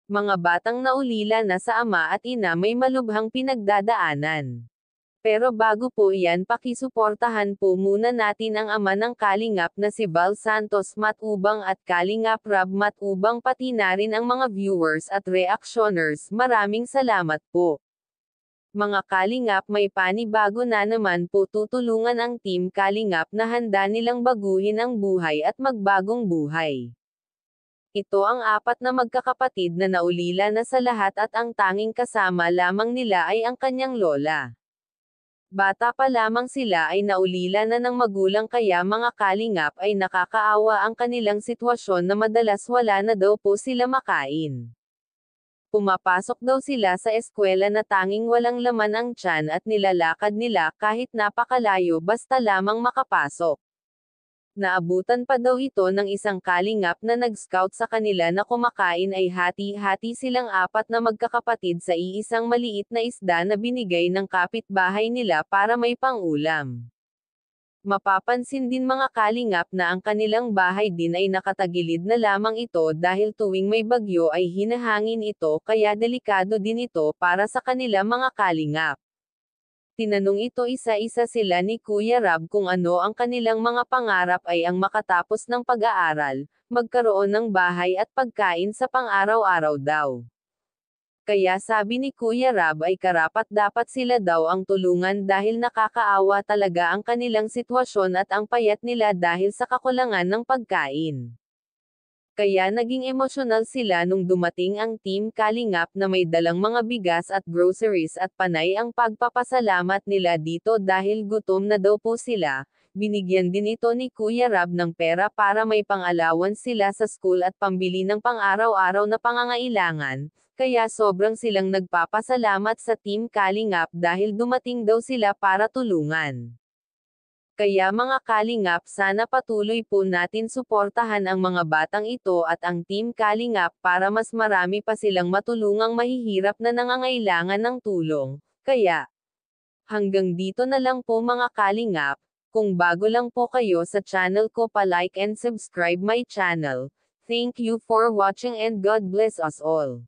Mga batang naulila na sa ama at ina may malubhang pinagdadaanan. Pero bago po iyan, pakisuportahan po muna natin ang ama ng Kalingap na si Val Santos Matubang at Kalingap Rob Matubang, pati na rin ang mga viewers at reactioners. Maraming salamat po. Mga Kalingap, may panibago na naman po tutulungan ang Team Kalingap na handa nilang baguhin ang buhay at magbagong buhay. Ito ang apat na magkakapatid na naulila na sa lahat at ang tanging kasama lamang nila ay ang kanyang lola. Bata pa lamang sila ay naulila na ng magulang, kaya mga Kalingap ay nakakaawa ang kanilang sitwasyon na madalas wala na daw po sila makain. Pumapasok daw sila sa eskwela na tanging walang laman ang tiyan at nilalakad nila kahit napakalayo basta lamang makapasok. Naabutan pa daw ito ng isang Kalingap na nag-scout sa kanila na kumakain ay hati-hati silang apat na magkakapatid sa iisang maliit na isda na binigay ng kapitbahay nila para may pang-ulam. Mapapansin din mga Kalingap na ang kanilang bahay din ay nakatagilid na lamang ito dahil tuwing may bagyo ay hinahangin ito, kaya delikado din ito para sa kanila mga Kalingap. Tinanong ito isa-isa sila ni Kuya Rob kung ano ang kanilang mga pangarap ay ang makatapos ng pag-aaral, magkaroon ng bahay at pagkain sa pang-araw-araw daw. Kaya sabi ni Kuya Rob ay karapat-dapat sila daw ang tulungan dahil nakakaawa talaga ang kanilang sitwasyon at ang payat nila dahil sa kakulangan ng pagkain. Kaya naging emosyonal sila nung dumating ang Team Kalingap na may dalang mga bigas at groceries at panay ang pagpapasalamat nila dito dahil gutom na daw po sila. Binigyan din ito ni Kuya Rob ng pera para may pang-allowance sila sa school at pambili ng pang-araw-araw na pangangailangan, kaya sobrang silang nagpapasalamat sa Team Kalingap dahil dumating daw sila para tulungan. Kaya mga Kalingap, sana patuloy po natin suportahan ang mga batang ito at ang Team Kalingap para mas marami pa silang matulungang mahihirap na nangangailangan ng tulong. Kaya, hanggang dito na lang po mga Kalingap. Kung bago lang po kayo sa channel ko, pa-like and subscribe my channel. Thank you for watching and God bless us all.